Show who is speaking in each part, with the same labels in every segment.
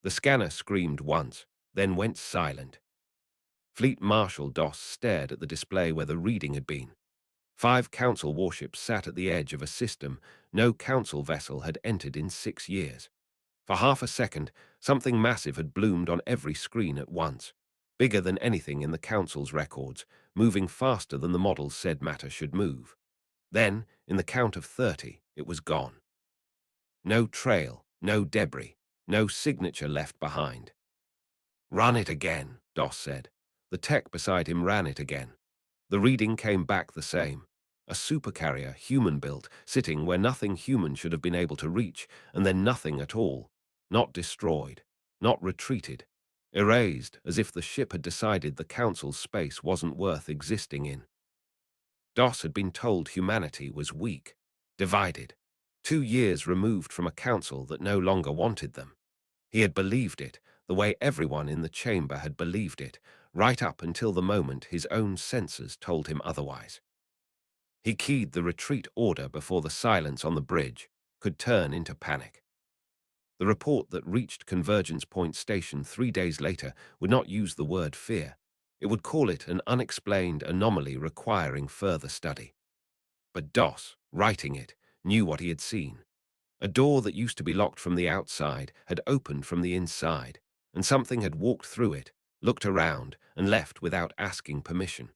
Speaker 1: The scanner screamed once, then went silent. Fleet Marshal Doss stared at the display where the reading had been. 5 Council warships sat at the edge of a system no Council vessel had entered in 6 years. For half a second, something massive had bloomed on every screen at once, bigger than anything in the Council's records, moving faster than the models said matter should move. Then, in the count of 30, it was gone. No trail, no debris, no signature left behind. "Run it again," Doss said. The tech beside him ran it again. The reading came back the same. A supercarrier, human-built, sitting where nothing human should have been able to reach, and then nothing at all. Not destroyed, not retreated. Erased, as if the ship had decided the Council's space wasn't worth existing in. Doss had been told humanity was weak, divided, 2 years removed from a council that no longer wanted them. He had believed it, the way everyone in the chamber had believed it, right up until the moment his own senses told him otherwise. He keyed the retreat order before the silence on the bridge could turn into panic. The report that reached Convergence Point Station 3 days later would not use the word fear. It would call it an unexplained anomaly requiring further study. But Doss, writing it, knew what he had seen. A door that used to be locked from the outside had opened from the inside, and something had walked through it, looked around, and left without asking permission.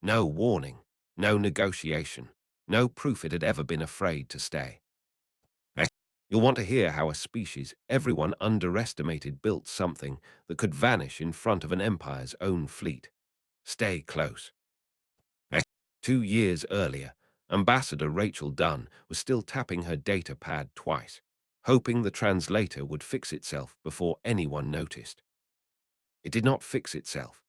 Speaker 1: No warning, no negotiation, no proof it had ever been afraid to stay. You'll want to hear how a species everyone underestimated built something that could vanish in front of an empire's own fleet. Stay close. 2 years earlier, Ambassador Rachel Dunn was still tapping her data pad twice, hoping the translator would fix itself before anyone noticed. It did not fix itself.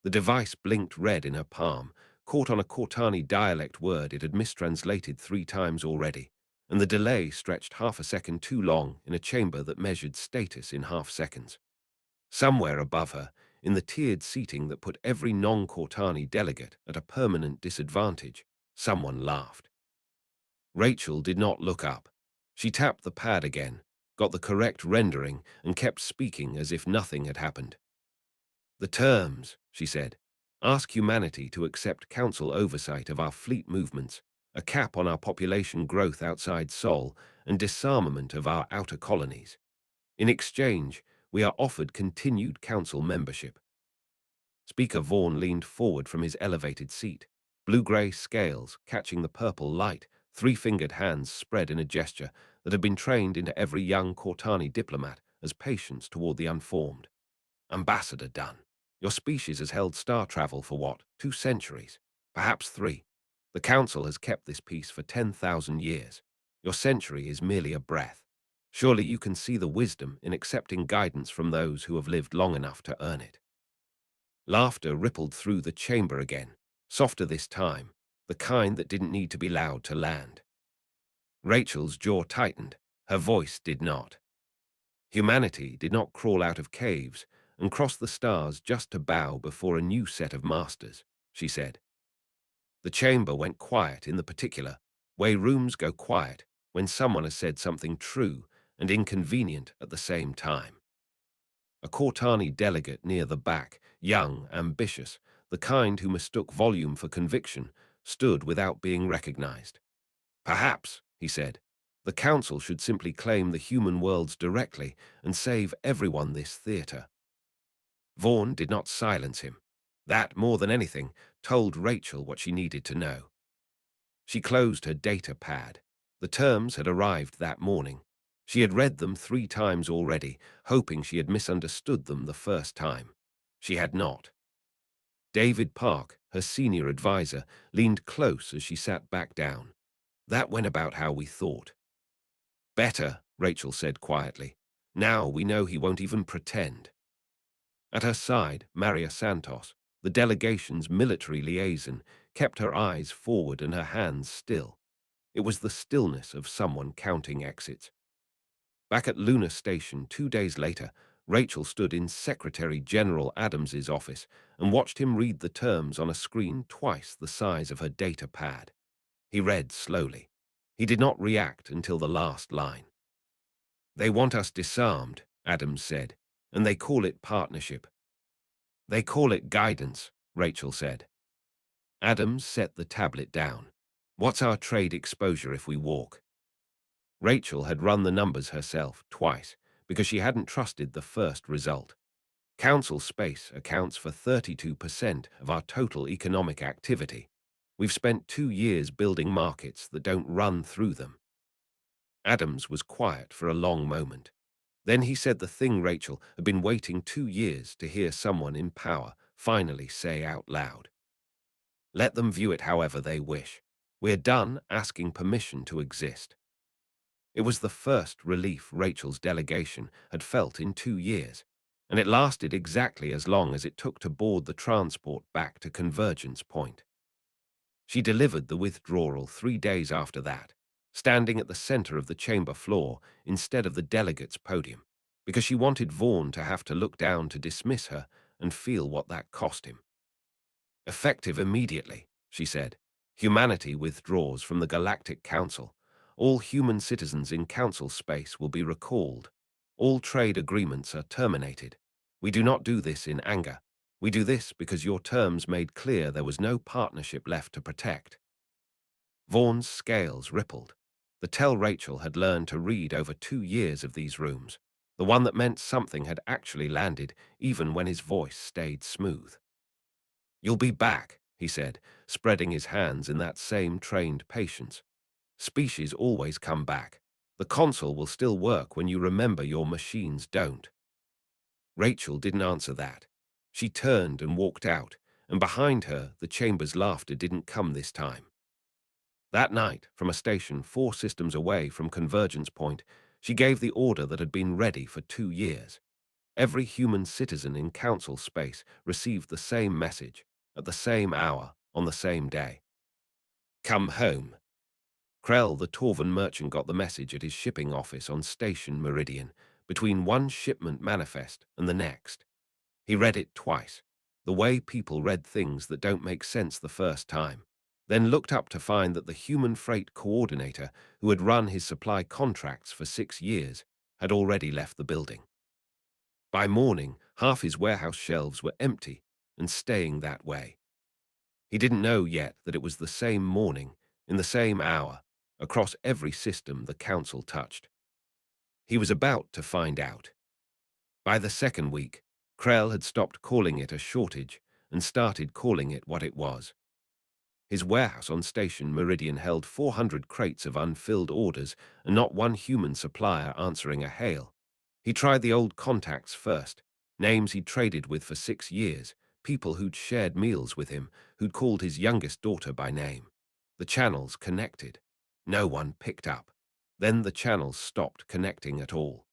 Speaker 1: The device blinked red in her palm, caught on a Cortani dialect word it had mistranslated 3 times already, and the delay stretched half a second too long in a chamber that measured status in half seconds. Somewhere above her, in the tiered seating that put every non-Cortani delegate at a permanent disadvantage, someone laughed. Rachel did not look up. She tapped the pad again, got the correct rendering, and kept speaking as if nothing had happened. "The terms," she said, "ask humanity to accept council oversight of our fleet movements, a cap on our population growth outside Sol, and disarmament of our outer colonies. In exchange, we are offered continued council membership." Speaker Vaughan leaned forward from his elevated seat, blue-gray scales catching the purple light, 3-fingered hands spread in a gesture that had been trained into every young Cortani diplomat as patience toward the unformed. "Ambassador Dunn, your species has held star travel for what, 2 centuries? Perhaps 3. The Council has kept this peace for 10,000 years. Your century is merely a breath. Surely you can see the wisdom in accepting guidance from those who have lived long enough to earn it." Laughter rippled through the chamber again, softer this time, the kind that didn't need to be loud to land. Rachel's jaw tightened, her voice did not. Humanity did not crawl out of caves and cross the stars just to bow before a new set of masters, she said. The chamber went quiet in the particular way rooms go quiet when someone has said something true and inconvenient at the same time. A Cortani delegate near the back, young, ambitious, the kind who mistook volume for conviction, stood without being recognized. "Perhaps," he said, "the Council should simply claim the human worlds directly and save everyone this theater." Vaughan did not silence him. That, more than anything, told Rachel what she needed to know. She closed her data pad. The terms had arrived that morning. She had read them 3 times already, hoping she had misunderstood them the first time. She had not. David Park, her senior advisor, leaned close as she sat back down. "That went about how we thought." "Better," Rachel said quietly. "Now we know he won't even pretend." At her side, Maria Santos, the delegation's military liaison, kept her eyes forward and her hands still. It was the stillness of someone counting exits. Back at Luna Station 2 days later, Rachel stood in Secretary General Adams's office and watched him read the terms on a screen twice the size of her data pad. He read slowly. He did not react until the last line. "They want us disarmed," Adams said, and they call it partnership. They call it guidance, Rachel said. Adams set the tablet down. What's our trade exposure if we walk? Rachel had run the numbers herself twice because she hadn't trusted the first result. Council space accounts for 32% of our total economic activity. We've spent 2 years building markets that don't run through them. Adams was quiet for a long moment. Then he said the thing Rachel had been waiting 2 years to hear someone in power finally say out loud. Let them view it however they wish. We're done asking permission to exist. It was the first relief Rachel's delegation had felt in 2 years, and it lasted exactly as long as it took to board the transport back to Convergence Point. She delivered the withdrawal 3 days after that, standing at the center of the chamber floor instead of the delegates' podium, because she wanted Vaughn to have to look down to dismiss her and feel what that cost him. Effective immediately, she said. Humanity withdraws from the Galactic Council. All human citizens in Council space will be recalled. All trade agreements are terminated. We do not do this in anger. We do this because your terms made clear there was no partnership left to protect. Vaughn's scales rippled. The tell Rachel had learned to read over 2 years of these rooms, the one that meant something had actually landed even when his voice stayed smooth. You'll be back, he said, spreading his hands in that same trained patience. Species always come back. The console will still work when you remember your machines don't. Rachel didn't answer that. She turned and walked out, and behind her the chamber's laughter didn't come this time. That night, from a station 4 systems away from Convergence Point, she gave the order that had been ready for 2 years. Every human citizen in Council space received the same message, at the same hour, on the same day. Come home. Krell, the Torvan merchant, got the message at his shipping office on Station Meridian, between one shipment manifest and the next. He read it twice, the way people read things that don't make sense the first time, then looked up to find that the human freight coordinator who had run his supply contracts for 6 years had already left the building. By morning, half his warehouse shelves were empty and staying that way. He didn't know yet that it was the same morning, in the same hour, across every system the council touched. He was about to find out. By the second week, Krell had stopped calling it a shortage and started calling it what it was. His warehouse on Station Meridian held 400 crates of unfilled orders and not one human supplier answering a hail. He tried the old contacts first, names he'd traded with for 6 years, people who'd shared meals with him, who'd called his youngest daughter by name. The channels connected. No one picked up. Then the channels stopped connecting at all.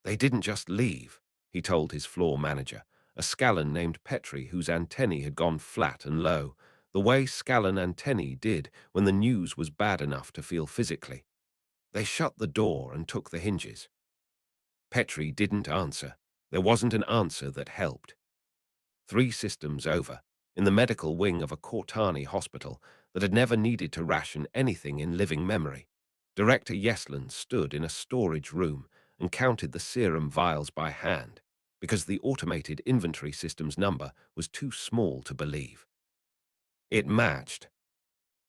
Speaker 1: They didn't just leave, he told his floor manager, a Scallan named Petri whose antennae had gone flat and low, the way Scallan antennae did when the news was bad enough to feel physically. They shut the door and took the hinges. Petri didn't answer. There wasn't an answer that helped. 3 systems over, in the medical wing of a Cortani hospital that had never needed to ration anything in living memory, Director Yesland stood in a storage room and counted the serum vials by hand because the automated inventory system's number was too small to believe. It matched.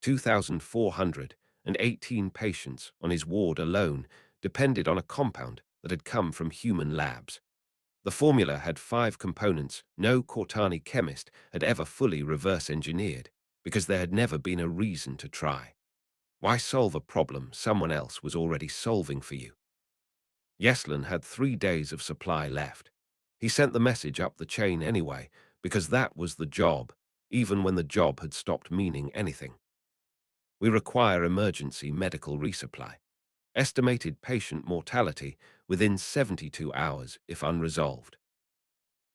Speaker 1: 2,418 patients on his ward alone depended on a compound that had come from human labs. The formula had 5 components no Cortani chemist had ever fully reverse-engineered because there had never been a reason to try. Why solve a problem someone else was already solving for you? Yeslan had 3 days of supply left. He sent the message up the chain anyway because that was the job, even when the job had stopped meaning anything. We require emergency medical resupply. Estimated patient mortality within 72 hours if unresolved.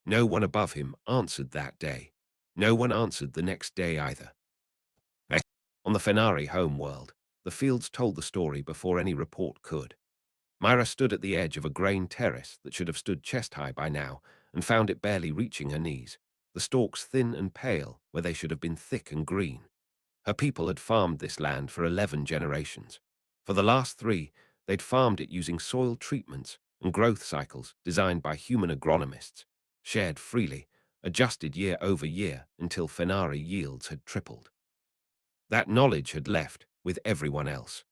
Speaker 1: No one above him answered that day. No one answered the next day either. On the Fenari homeworld, the fields told the story before any report could. Myra stood at the edge of a grain terrace that should have stood chest-high by now and found it barely reaching her knees, the stalks thin and pale where they should have been thick and green. Her people had farmed this land for 11 generations. For the last 3, they'd farmed it using soil treatments and growth cycles designed by human agronomists, shared freely, adjusted year over year until Fenari yields had tripled. That knowledge had left with everyone else.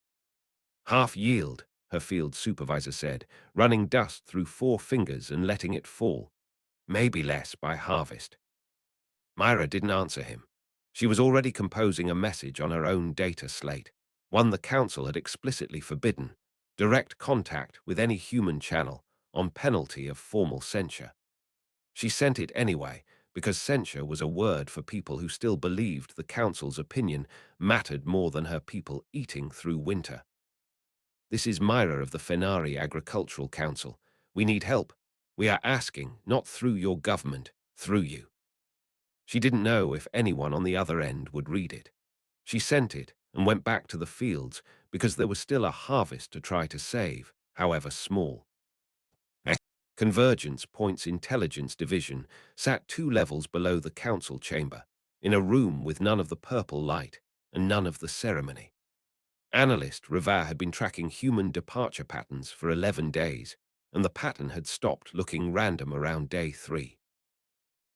Speaker 1: Half yield, her field supervisor said, running dust through 4 fingers and letting it fall. Maybe less by harvest. Myra didn't answer him. She was already composing a message on her own data slate, one the council had explicitly forbidden, direct contact with any human channel on penalty of formal censure. She sent it anyway, because censure was a word for people who still believed the council's opinion mattered more than her people eating through winter. This is Myra of the Fenari Agricultural Council. We need help. We are asking, not through your government, through you. She didn't know if anyone on the other end would read it. She sent it and went back to the fields because there was still a harvest to try to save, however small. Convergence Point's intelligence division sat 2 levels below the council chamber, in a room with none of the purple light and none of the ceremony. Analyst Rava had been tracking human departure patterns for 11 days, and the pattern had stopped looking random around day 3.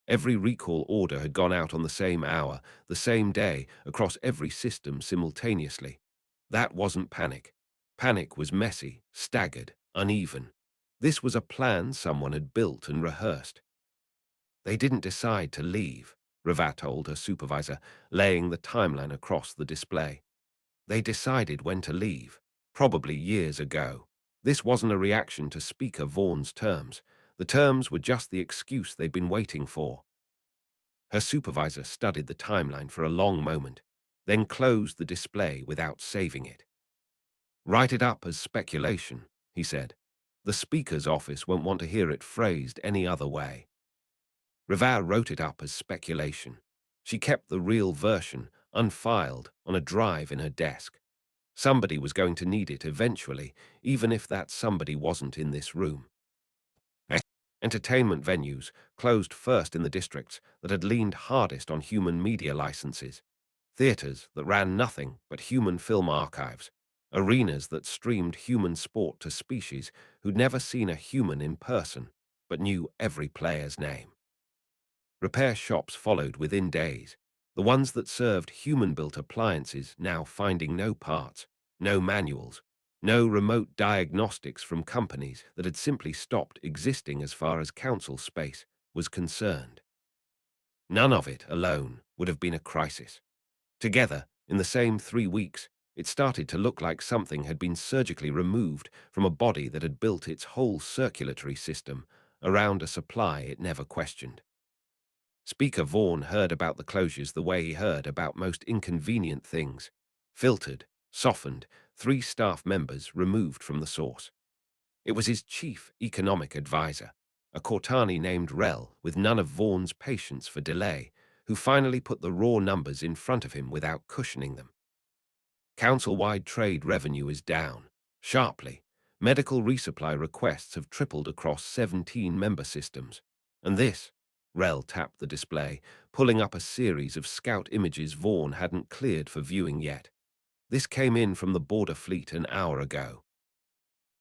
Speaker 1: Every recall order had gone out on the same hour, the same day, across every system simultaneously. That wasn't panic. Panic was messy, staggered, uneven. This was a plan someone had built and rehearsed. They didn't decide to leave, Rava told her supervisor, laying the timeline across the display. They decided when to leave, probably years ago. This wasn't a reaction to Speaker Vaughan's terms. The terms were just the excuse they'd been waiting for. Her supervisor studied the timeline for a long moment, then closed the display without saving it. Write it up as speculation, he said. The Speaker's office won't want to hear it phrased any other way. Rava wrote it up as speculation. She kept the real version, unfiled, on a drive in her desk. Somebody was going to need it eventually, even if that somebody wasn't in this room. Entertainment venues closed first in the districts that had leaned hardest on human media licenses. Theaters that ran nothing but human film archives. Arenas that streamed human sport to species who'd never seen a human in person, but knew every player's name. Repair shops followed within days, the ones that served human-built appliances now finding no parts, no manuals, no remote diagnostics from companies that had simply stopped existing as far as council space was concerned. None of it alone would have been a crisis. Together, in the same 3 weeks, it started to look like something had been surgically removed from a body that had built its whole circulatory system around a supply it never questioned. Speaker Vaughan heard about the closures the way he heard about most inconvenient things. Filtered, softened, 3 staff members removed from the source. It was his chief economic advisor, a Cortani named Rel with none of Vaughan's patience for delay, who finally put the raw numbers in front of him without cushioning them. Council-wide trade revenue is down, sharply. Medical resupply requests have tripled across 17 member systems. And this, Rel tapped the display, pulling up a series of scout images Vaughan hadn't cleared for viewing yet. This came in from the border fleet an hour ago.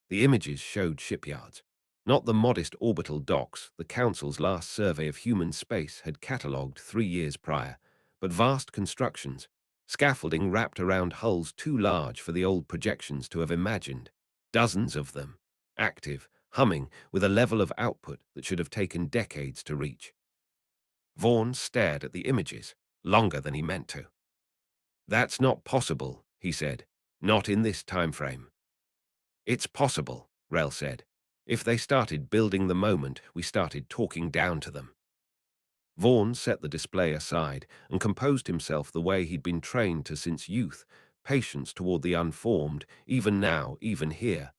Speaker 1: The images showed shipyards, not the modest orbital docks the Council's last survey of human space had catalogued 3 years prior, but vast constructions, scaffolding wrapped around hulls too large for the old projections to have imagined, dozens of them, active, humming, with a level of output that should have taken decades to reach. Vaughan stared at the images, longer than he meant to. "That's not possible," he said. "Not in this time frame." "It's possible," Rel said. "If they started building the moment we started talking down to them." Vaughan set the display aside and composed himself the way he'd been trained to since youth, patience toward the unformed, even now, even here.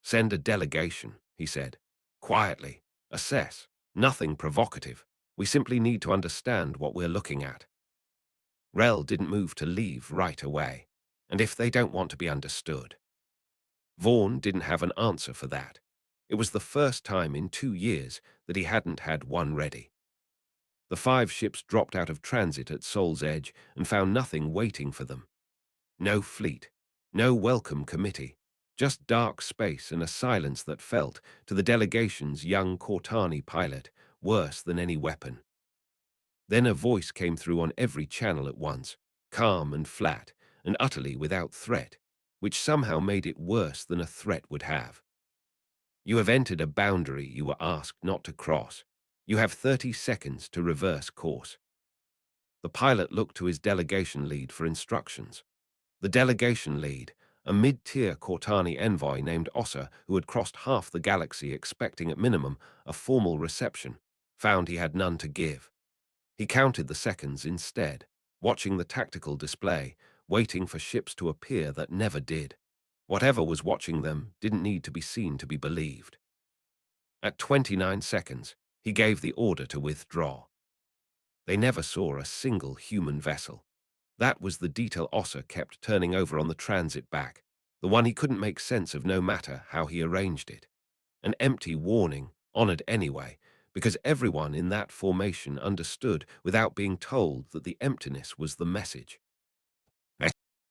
Speaker 1: "Send a delegation," he said. "Quietly. Assess. Nothing provocative. We simply need to understand what we're looking at." Rel didn't move to leave right away. And if they don't want to be understood? Vaughan didn't have an answer for that. It was the first time in 2 years that he hadn't had one ready. The 5 ships dropped out of transit at Sol's Edge and found nothing waiting for them. No fleet, no welcome committee, Just dark space and a silence that felt, to the delegation's young Cortani pilot, worse than any weapon. Then a voice came through on every channel at once, calm and flat, and utterly without threat, which somehow made it worse than a threat would have. You have entered a boundary you were asked not to cross. You have 30 seconds to reverse course. The pilot looked to his delegation lead for instructions. The delegation lead, a mid-tier Cortani envoy named Ossa who had crossed half the galaxy expecting at minimum a formal reception, found he had none to give. He counted the seconds instead, watching the tactical display, waiting for ships to appear that never did. Whatever was watching them didn't need to be seen to be believed. At 29 seconds, he gave the order to withdraw. They never saw a single human vessel. That was the detail Ossa kept turning over on the transit back, the one he couldn't make sense of no matter how he arranged it. An empty warning, honored anyway, because everyone in that formation understood without being told that the emptiness was the message.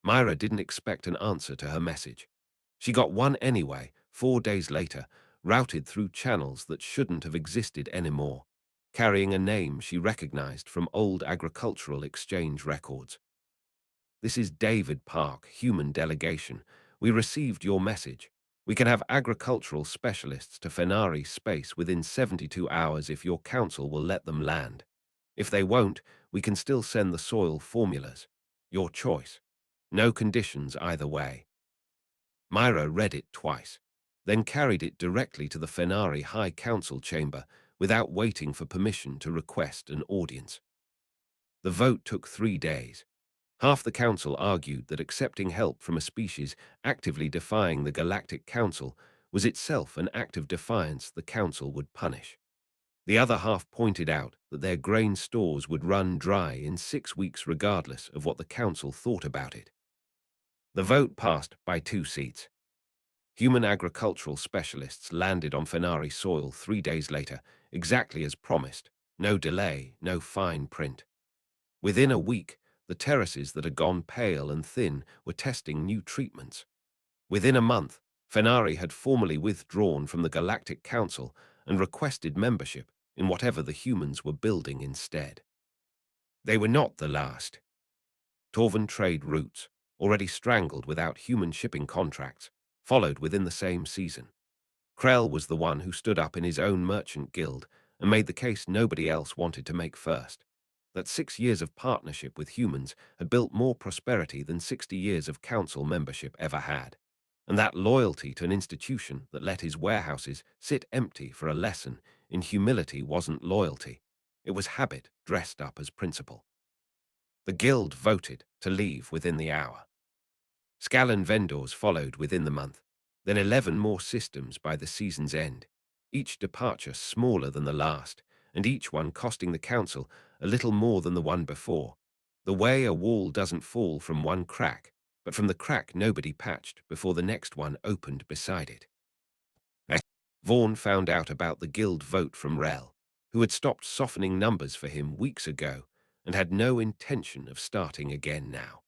Speaker 1: Myra didn't expect an answer to her message. She got one anyway, 4 days later, routed through channels that shouldn't have existed anymore, carrying a name she recognized from old agricultural exchange records. This is David Park, human delegation. We received your message. We can have agricultural specialists to Fenari space within 72 hours if your council will let them land. If they won't, we can still send the soil formulas. Your choice. No conditions either way. Myra read it twice, then carried it directly to the Fenari High Council chamber without waiting for permission to request an audience. The vote took 3 days. Half the council argued that accepting help from a species actively defying the Galactic Council was itself an act of defiance the council would punish. The other half pointed out that their grain stores would run dry in 6 weeks regardless of what the council thought about it. The vote passed by 2 seats. Human agricultural specialists landed on Fenari soil 3 days later, exactly as promised. No delay, no fine print. Within a week, the terraces that had gone pale and thin were testing new treatments. Within a month, Fenari had formally withdrawn from the Galactic Council and requested membership in whatever the humans were building instead. They were not the last. Torvan trade routes, already strangled without human shipping contracts, followed within the same season. Krell was the one who stood up in his own merchant guild and made the case nobody else wanted to make first. That 6 years of partnership with humans had built more prosperity than 60 years of council membership ever had. And that loyalty to an institution that let his warehouses sit empty for a lesson in humility wasn't loyalty. It was habit dressed up as principle. The guild voted to leave within the hour. Scallon vendors followed within the month, then 11 more systems by the season's end, each departure smaller than the last, and each one costing the council a little more than the one before. The way a wall doesn't fall from one crack, but from the crack nobody patched before the next one opened beside it. Vaughn found out about the guild vote from Rel, who had stopped softening numbers for him weeks ago and had no intention of starting again now.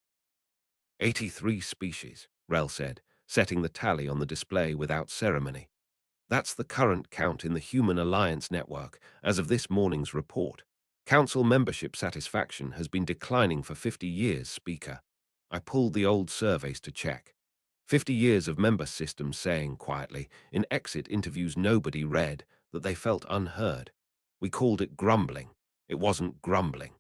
Speaker 1: 83 species, Rel said, setting the tally on the display without ceremony. That's the current count in the Human Alliance Network as of this morning's report. Council membership satisfaction has been declining for 50 years, Speaker. I pulled the old surveys to check. 50 years of member systems saying quietly, in exit interviews nobody read, that they felt unheard. We called it grumbling. It wasn't grumbling.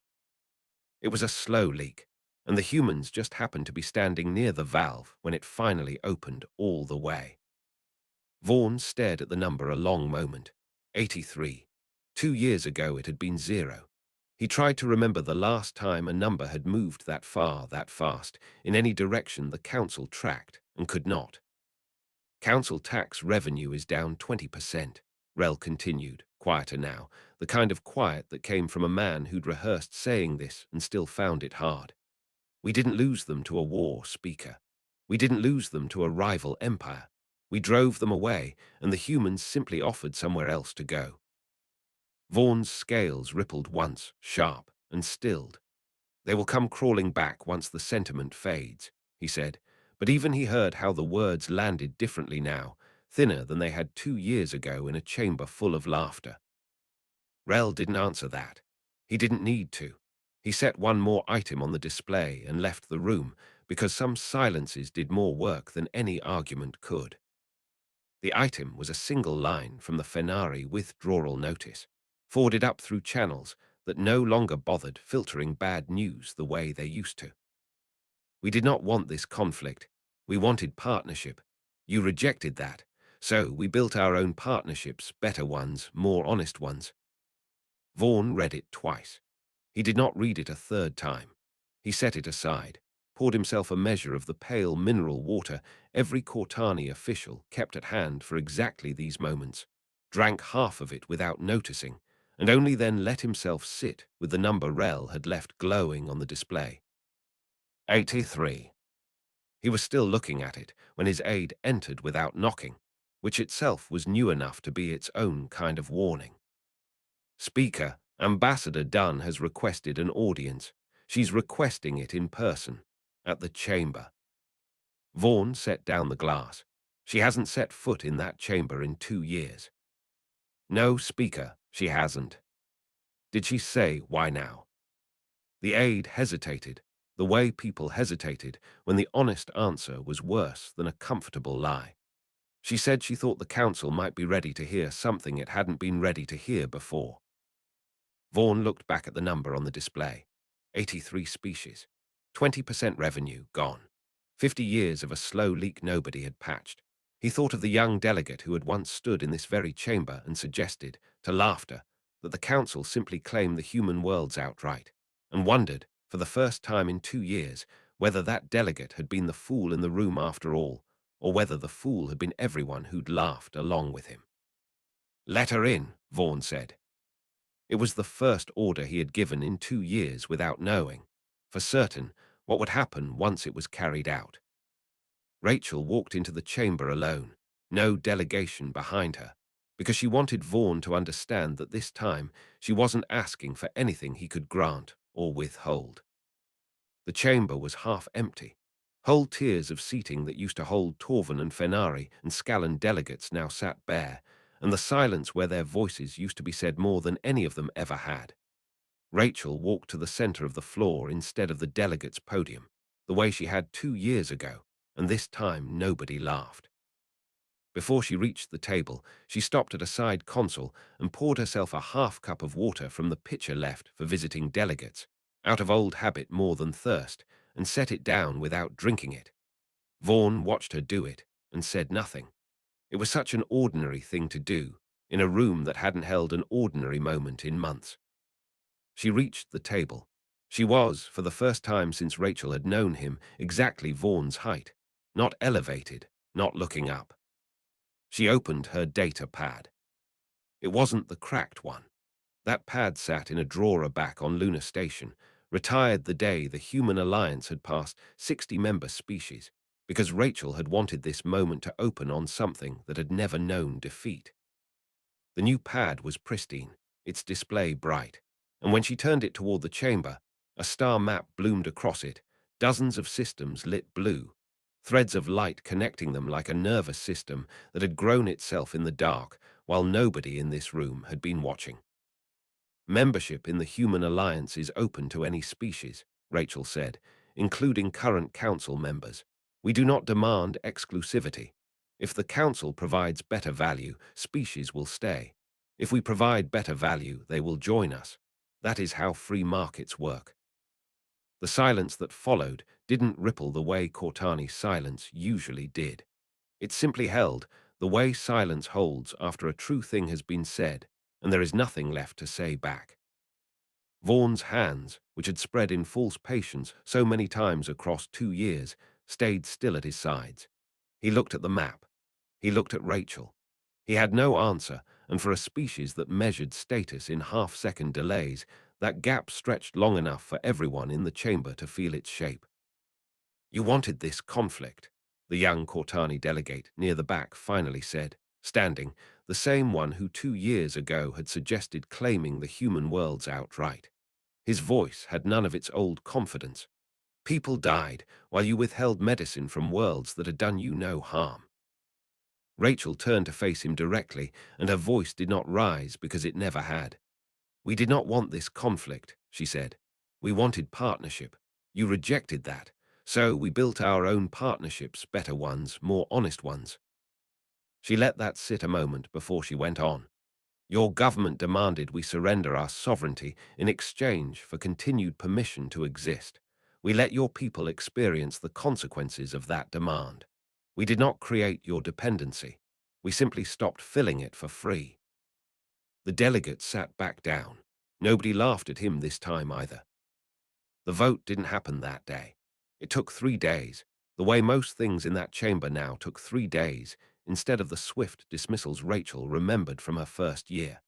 Speaker 1: It was a slow leak, and the humans just happened to be standing near the valve when it finally opened all the way. Vaughn stared at the number a long moment. 83. 2 years ago it had been 0. He tried to remember the last time a number had moved that far, that fast, in any direction the council tracked, and could not. Council tax revenue is down 20%, Rel continued, quieter now, the kind of quiet that came from a man who'd rehearsed saying this and still found it hard. We didn't lose them to a war, Speaker. We didn't lose them to a rival empire. We drove them away, and the humans simply offered somewhere else to go. Vaughn's scales rippled once, sharp, and stilled. They will come crawling back once the sentiment fades, he said, But even he heard how the words landed differently now, thinner than they had 2 years ago in a chamber full of laughter. Rel didn't answer that. He didn't need to. He set one more item on the display and left the room, because some silences did more work than any argument could. The item was a single line from the Fenari withdrawal notice, forwarded up through channels that no longer bothered filtering bad news the way they used to. We did not want this conflict. We wanted partnership. You rejected that. So we built our own partnerships, better ones, more honest ones. Vaughn read it twice. He did not read it a third time. He set it aside, poured himself a measure of the pale mineral water every Cortani official kept at hand for exactly these moments, drank half of it without noticing, and only then let himself sit with the number Rel had left glowing on the display. 83. He was still looking at it when his aide entered without knocking, which itself was new enough to be its own kind of warning. Speaker, Ambassador Dunn has requested an audience. She's requesting it in person, at the chamber. Vaughn set down the glass. She hasn't set foot in that chamber in 2 years. No, Speaker, she hasn't. Did she say why now? The aide hesitated, the way people hesitated when the honest answer was worse than a comfortable lie. She said she thought the council might be ready to hear something it hadn't been ready to hear before. Vaughn looked back at the number on the display. 83 species. 20% revenue gone. 50 years of a slow leak nobody had patched. He thought of the young delegate who had once stood in this very chamber and suggested, to laughter, that the council simply claim the human worlds outright, and wondered, for the first time in 2 years, whether that delegate had been the fool in the room after all, or whether the fool had been everyone who'd laughed along with him. "Let her in," Vaughn said. It was the first order he had given in 2 years without knowing, for certain, what would happen once it was carried out. Rachel walked into the chamber alone, no delegation behind her, because she wanted Vaughn to understand that this time she wasn't asking for anything he could grant or withhold. The chamber was half empty. Whole tiers of seating that used to hold Torvin and Fenari and Scallan delegates now sat bare, and the silence where their voices used to be said more than any of them ever had. Rachel walked to the center of the floor instead of the delegates' podium, the way she had 2 years ago, and this time nobody laughed. Before she reached the table, she stopped at a side console and poured herself a half cup of water from the pitcher left for visiting delegates, out of old habit more than thirst, and set it down without drinking it. Vaughn watched her do it and said nothing. It was such an ordinary thing to do, in a room that hadn't held an ordinary moment in months. She reached the table. She was, for the first time since Rachel had known him, exactly Vaughn's height, not elevated, not looking up. She opened her data pad. It wasn't the cracked one. That pad sat in a drawer back on Lunar Station, retired the day the Human Alliance had passed 60-member species, because Rachel had wanted this moment to open on something that had never known defeat. The new pad was pristine, its display bright, and when she turned it toward the chamber, a star map bloomed across it, dozens of systems lit blue, threads of light connecting them like a nervous system that had grown itself in the dark while nobody in this room had been watching. Membership in the Human Alliance is open to any species, Rachel said, including current council members. We do not demand exclusivity. If the council provides better value, species will stay. If we provide better value, they will join us. That is how free markets work. The silence that followed didn't ripple the way Cortani's silence usually did. It simply held, the way silence holds after a true thing has been said, and there is nothing left to say back. Vaughn's hands, which had spread in false patience so many times across 2 years, stayed still at his sides. He looked at the map. He looked at Rachel. He had no answer, and for a species that measured status in half-second delays, that gap stretched long enough for everyone in the chamber to feel its shape. "You wanted this conflict," the young Cortani delegate near the back finally said, standing, the same one who 2 years ago had suggested claiming the human worlds outright. His voice had none of its old confidence. People died while you withheld medicine from worlds that had done you no harm. Rachel turned to face him directly, and her voice did not rise because it never had. We did not want this conflict, she said. We wanted partnership. You rejected that. So we built our own partnerships, better ones, more honest ones. She let that sit a moment before she went on. Your government demanded we surrender our sovereignty in exchange for continued permission to exist. We let your people experience the consequences of that demand. We did not create your dependency. We simply stopped filling it for free. The delegate sat back down. Nobody laughed at him this time either. The vote didn't happen that day. It took 3 days, the way most things in that chamber now took 3 days, instead of the swift dismissals Rachel remembered from her first year.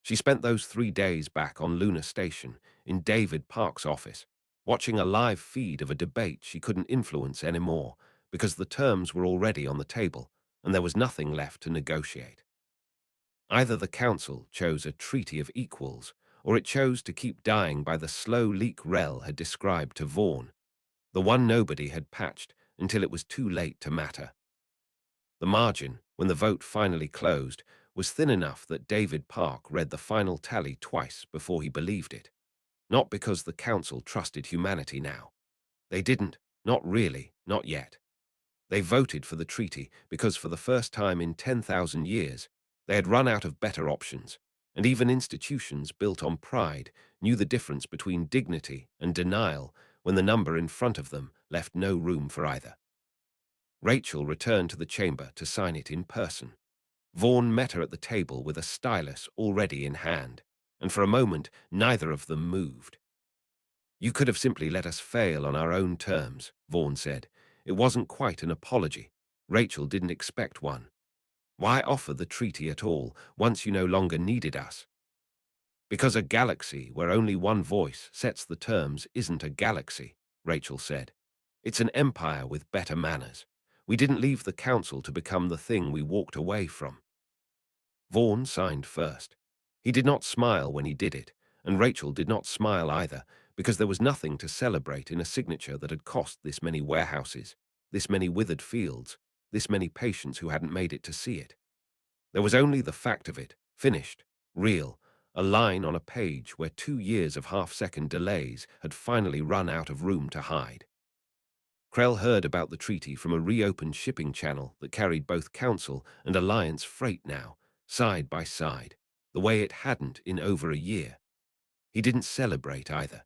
Speaker 1: She spent those 3 days back on Luna Station, in David Park's office, watching a live feed of a debate she couldn't influence anymore because the terms were already on the table and there was nothing left to negotiate. Either the council chose a treaty of equals, or it chose to keep dying by the slow leak Rel had described to Vaughan, the one nobody had patched until it was too late to matter. The margin, when the vote finally closed, was thin enough that David Park read the final tally twice before he believed it. Not because the council trusted humanity now. They didn't, not really, not yet. They voted for the treaty because for the first time in 10,000 years, they had run out of better options, and even institutions built on pride knew the difference between dignity and denial when the number in front of them left no room for either. Rachel returned to the chamber to sign it in person. Vaughan met her at the table with a stylus already in hand, and for a moment neither of them moved. You could have simply let us fail on our own terms, Vaughan said. It wasn't quite an apology. Rachel didn't expect one. Why offer the treaty at all, once you no longer needed us? Because a galaxy where only one voice sets the terms isn't a galaxy, Rachel said. It's an empire with better manners. We didn't leave the council to become the thing we walked away from. Vaughan signed first. He did not smile when he did it, and Rachel did not smile either, because there was nothing to celebrate in a signature that had cost this many warehouses, this many withered fields, this many patients who hadn't made it to see it. There was only the fact of it, finished, real, a line on a page where 2 years of half-second delays had finally run out of room to hide. Krell heard about the treaty from a reopened shipping channel that carried both Council and Alliance freight now, side by side, the way it hadn't in over a year. He didn't celebrate either.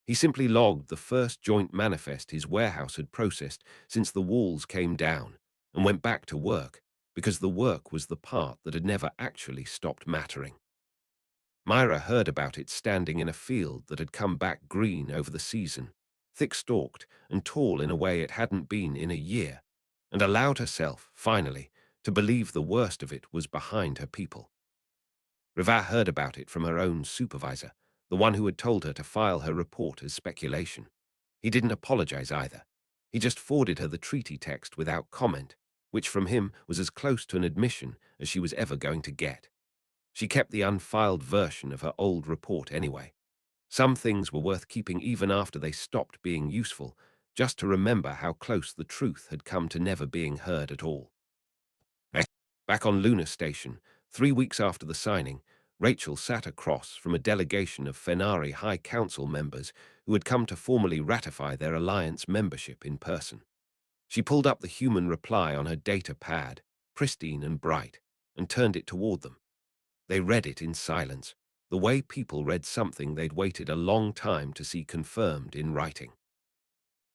Speaker 1: He simply logged the first joint manifest his warehouse had processed since the walls came down and went back to work, because the work was the part that had never actually stopped mattering. Myra heard about it standing in a field that had come back green over the season, thick-stalked and tall in a way it hadn't been in a year, and allowed herself, finally, to believe the worst of it was behind her people. Rivat heard about it from her own supervisor, the one who had told her to file her report as speculation. He didn't apologize either. He just forwarded her the treaty text without comment, which from him was as close to an admission as she was ever going to get. She kept the unfiled version of her old report anyway. Some things were worth keeping even after they stopped being useful, just to remember how close the truth had come to never being heard at all. Back on Luna Station, 3 weeks after the signing, Rachel sat across from a delegation of Fenari High Council members who had come to formally ratify their alliance membership in person. She pulled up the human reply on her data pad, pristine and bright, and turned it toward them. They read it in silence, the way people read something they'd waited a long time to see confirmed in writing.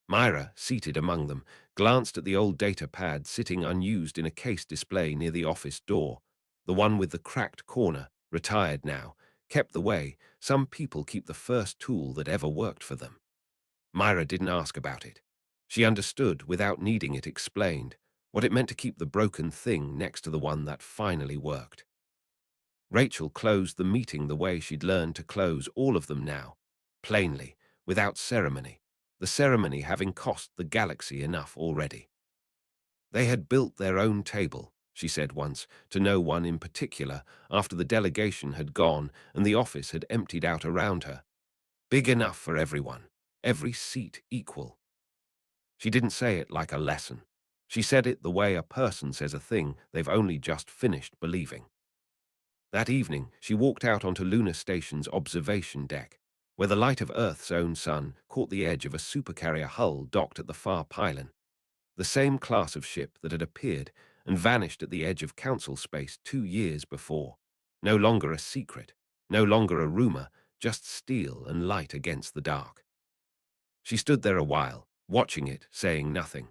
Speaker 1: Myra, seated among them, glanced at the old data pad sitting unused in a case display near the office door, the one with the cracked corner, retired now, kept the way some people keep the first tool that ever worked for them. Myra didn't ask about it. She understood, without needing it explained, what it meant to keep the broken thing next to the one that finally worked. Rachel closed the meeting the way she'd learned to close all of them now, plainly, without ceremony, the ceremony having cost the galaxy enough already. They had built their own table, she said once, to no one in particular, after the delegation had gone and the office had emptied out around her. Big enough for everyone. every seat equal. She didn't say it like a lesson. She said it the way a person says a thing they've only just finished believing. That evening, she walked out onto Lunar Station's observation deck, where the light of Earth's own sun caught the edge of a supercarrier hull docked at the far pylon, the same class of ship that had appeared and vanished at the edge of Council space 2 years before. No longer a secret, no longer a rumor, just steel and light against the dark. She stood there a while, watching it, saying nothing.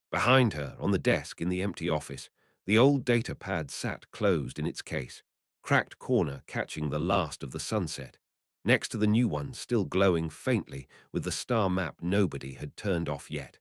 Speaker 1: Behind her, on the desk in the empty office, the old data pad sat closed in its case, cracked corner catching the last of the sunset, next to the new one still glowing faintly with the star map nobody had turned off yet.